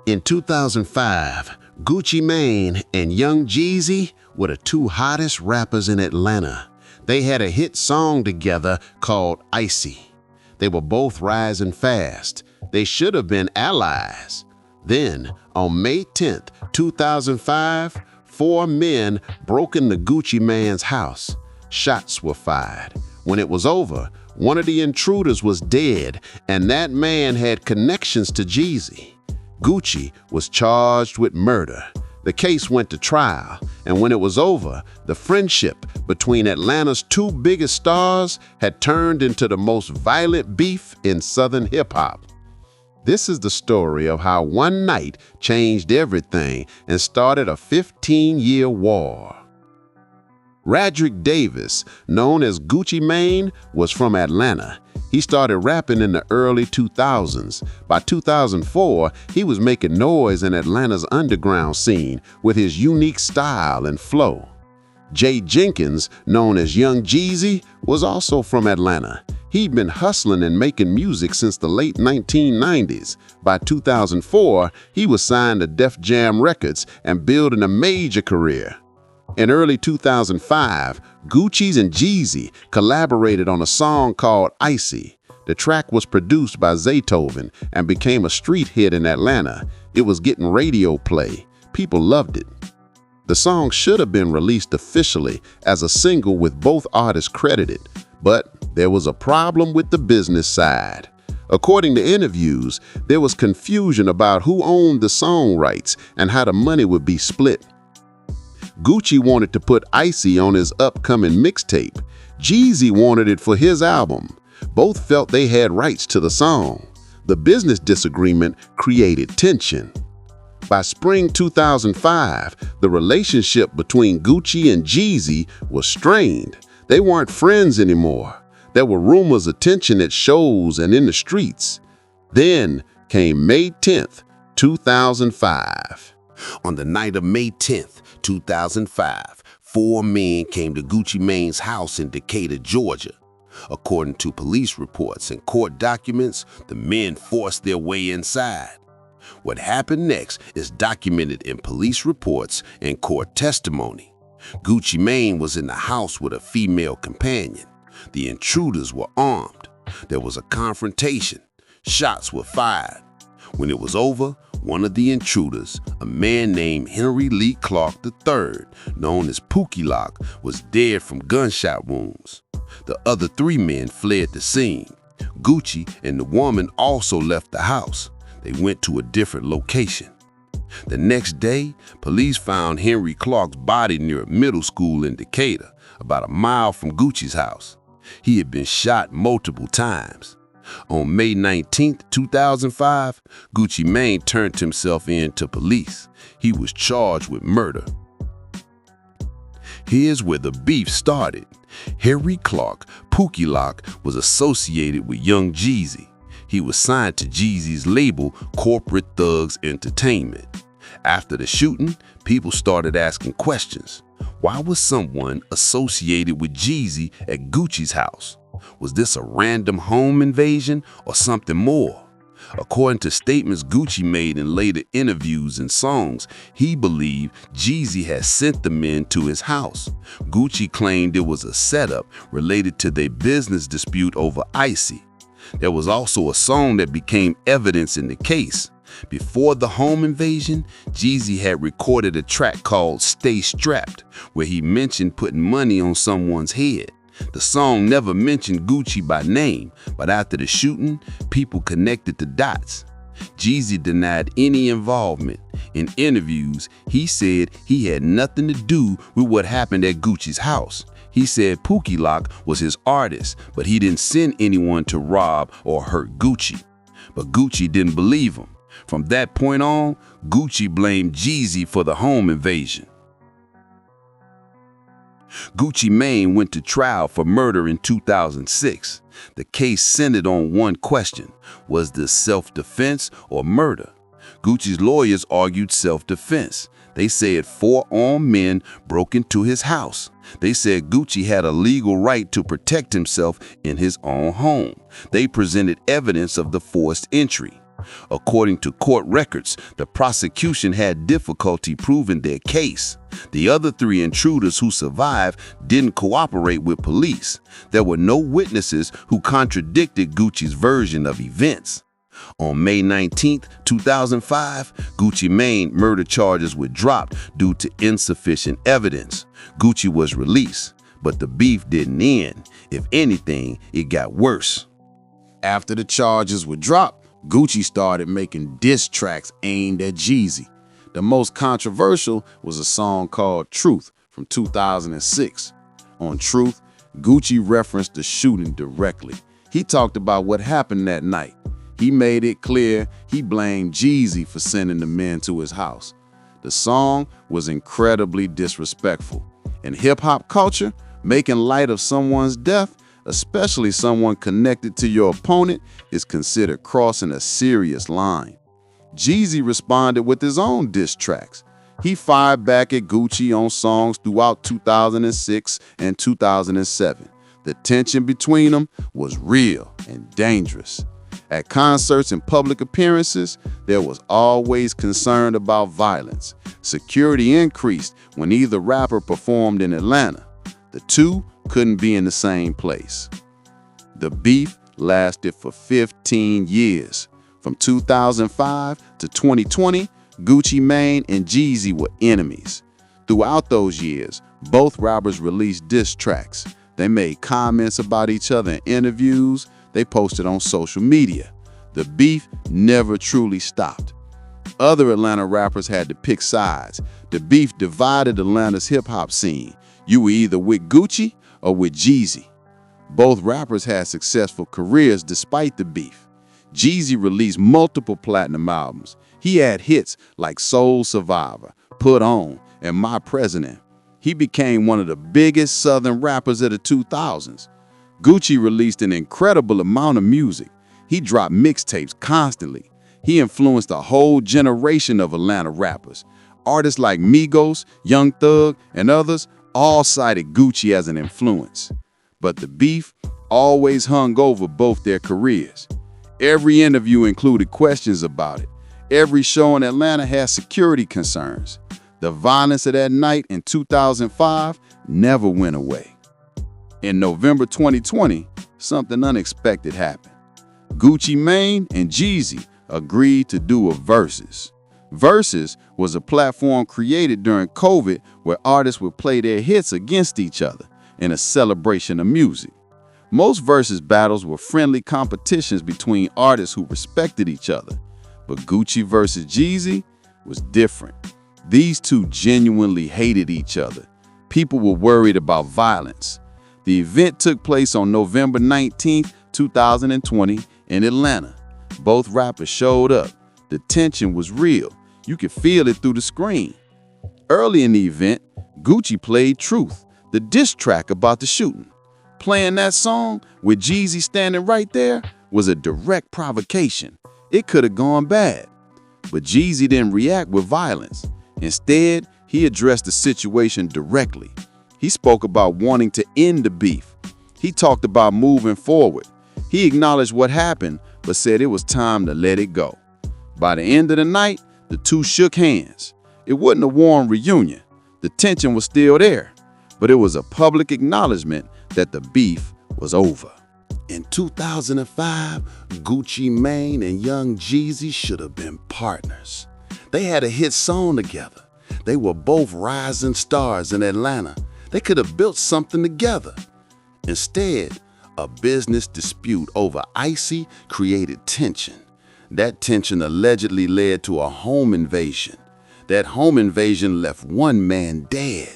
In 2005, Gucci Mane and Young Jeezy were the two hottest rappers in Atlanta. They had a hit song together called Icy. They were both rising fast. They should have been allies. Then, on May 10th, 2005, four men broke into Gucci Mane's house. Shots were fired. When it was over, one of the intruders was dead, and that man had connections to Jeezy. Gucci was charged with murder. The case went to trial, and when it was over, the friendship between Atlanta's two biggest stars had turned into the most violent beef in Southern hip-hop. This is the story of how one night changed everything and started a 15-year war. Radrick Davis, known as Gucci Mane, was from Atlanta. He started rapping in the early 2000s. By 2004, he was making noise in Atlanta's underground scene with his unique style and flow. Jay Jenkins, known as Young Jeezy, was also from Atlanta. He'd been hustling and making music since the late 1990s. By 2004, he was signed to Def Jam Records and building a major career. In early 2005, Gucci and Jeezy collaborated on a song called Icy. The track was produced by Zaytoven and became a street hit in Atlanta. It was getting radio play. People loved it. The song should have been released officially as a single with both artists credited, but there was a problem with the business side. According to interviews, there was confusion about who owned the song rights and how the money would be split. Gucci wanted to put Icy on his upcoming mixtape. Jeezy wanted it for his album. Both felt they had rights to the song. The business disagreement created tension. By spring 2005, the relationship between Gucci and Jeezy was strained. They weren't friends anymore. There were rumors of tension at shows and in the streets. Then came May 10th, 2005. On the night of May 10th, 2005, four men came to Gucci Mane's house in Decatur, Georgia. According to police reports and court documents, the men forced their way inside. What happened next is documented in police reports and court testimony. Gucci Mane was in the house with a female companion. The intruders were armed. There was a confrontation. Shots were fired. When it was over, one of the intruders, a man named Henry Lee Clark III, known as Pookie Loc, was dead from gunshot wounds. The other three men fled the scene. Gucci and the woman also left the house. They went to a different location. The next day, police found Henry Clark's body near a middle school in Decatur, about a mile from Gucci's house. He had been shot multiple times. On May 19, 2005, Gucci Mane turned himself in to police. He was charged with murder. Here's where the beef started. Henry Clark, Pookie Loc, was associated with Young Jeezy. He was signed to Jeezy's label, Corporate Thugs Entertainment. After the shooting, people started asking questions. Why was someone associated with Jeezy at Gucci's house? Was this a random home invasion or something more? According to statements Gucci made in later interviews and songs, he believed Jeezy had sent the men to his house. Gucci claimed it was a setup related to their business dispute over Icy. There was also a song that became evidence in the case. Before the home invasion, Jeezy had recorded a track called Stay Strapped, where he mentioned putting money on someone's head. The song never mentioned Gucci by name, but after the shooting, people connected the dots. Jeezy denied any involvement. In interviews, he said he had nothing to do with what happened at Gucci's house. He said Pookie Loc was his artist, but he didn't send anyone to rob or hurt Gucci. But Gucci didn't believe him. From that point on, Gucci blamed Jeezy for the home invasion. Gucci Mane went to trial for murder in 2006. The case centered on one question: was this self-defense or murder? Gucci's lawyers argued self-defense. They said four armed men broke into his house. They said Gucci had a legal right to protect himself in his own home. They presented evidence of the forced entry. According to court records, the prosecution had difficulty proving their case. The other three intruders who survived didn't cooperate with police. There were no witnesses who contradicted Gucci's version of events. On May 19, 2005, Gucci Mane murder charges were dropped due to insufficient evidence. Gucci was released, but the beef didn't end. If anything, it got worse. After the charges were dropped, Gucci started making diss tracks aimed at Jeezy. The most controversial was a song called Truth from 2006. On Truth, Gucci referenced the shooting directly. He talked about what happened that night. He made it clear he blamed Jeezy for sending the men to his house. The song was incredibly disrespectful. In hip-hop culture, making light of someone's death, especially someone connected to your opponent, is considered crossing a serious line. Jeezy responded with his own diss tracks. He fired back at Gucci on songs throughout 2006 and 2007. The tension between them was real and dangerous. At concerts and public appearances, there was always concern about violence. Security increased when either rapper performed in Atlanta. The two couldn't be in the same place. The beef lasted for 15 years. From 2005 to 2020, Gucci Mane and Jeezy were enemies. Throughout those years, both rappers released diss tracks. They made comments about each other in interviews. They posted on social media. The beef never truly stopped. Other Atlanta rappers had to pick sides. The beef divided Atlanta's hip-hop scene. You were either with Gucci or with Jeezy. Both rappers had successful careers despite the beef. Jeezy released multiple platinum albums. He had hits like Soul Survivor, Put On, and My President. He became one of the biggest Southern rappers of the 2000s. Gucci released an incredible amount of music. He dropped mixtapes constantly. He influenced a whole generation of Atlanta rappers. Artists like Migos, Young Thug, and others all cited Gucci as an influence. But the beef always hung over both their careers. Every interview included questions about it. Every show in Atlanta had security concerns. The violence of that night in 2005 never went away. In November 2020, something unexpected happened. Gucci Mane and Jeezy agreed to do a Versus. Versus was a platform created during COVID where artists would play their hits against each other in a celebration of music. Most Versus battles were friendly competitions between artists who respected each other. But Gucci versus Jeezy was different. These two genuinely hated each other. People were worried about violence. The event took place on November 19, 2020 in Atlanta. Both rappers showed up. The tension was real. You could feel it through the screen. Early in the event, Gucci played Truth, the diss track about the shooting. Playing that song with Jeezy standing right there was a direct provocation. It could have gone bad. But Jeezy didn't react with violence. Instead, he addressed the situation directly. He spoke about wanting to end the beef. He talked about moving forward. He acknowledged what happened, but said it was time to let it go. By the end of the night, the two shook hands. It wasn't a warm reunion. The tension was still there, but it was a public acknowledgement that the beef was over. In 2005, Gucci Mane and Young Jeezy should have been partners. They had a hit song together. They were both rising stars in Atlanta. They could have built something together. Instead, a business dispute over Icy created tension. That tension allegedly led to a home invasion. That home invasion left one man dead.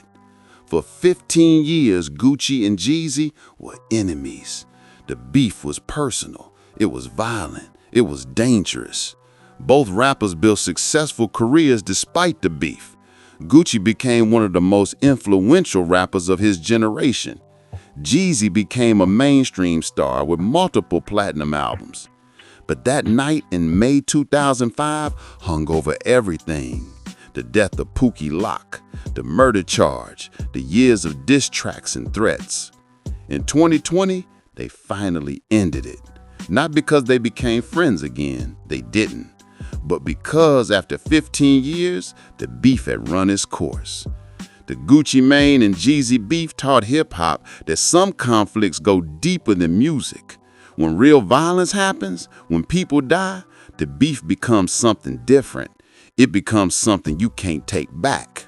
For 15 years, Gucci and Jeezy were enemies. The beef was personal. It was violent. It was dangerous. Both rappers built successful careers despite the beef. Gucci became one of the most influential rappers of his generation. Jeezy became a mainstream star with multiple platinum albums. But that night in May 2005 hung over everything. The death of Pookie Loc, the murder charge, the years of diss tracks and threats. In 2020, they finally ended it. Not because they became friends again, they didn't, but because after 15 years, the beef had run its course. The Gucci Mane and Jeezy beef taught hip-hop that some conflicts go deeper than music. When real violence happens, when people die, the beef becomes something different. It becomes something you can't take back.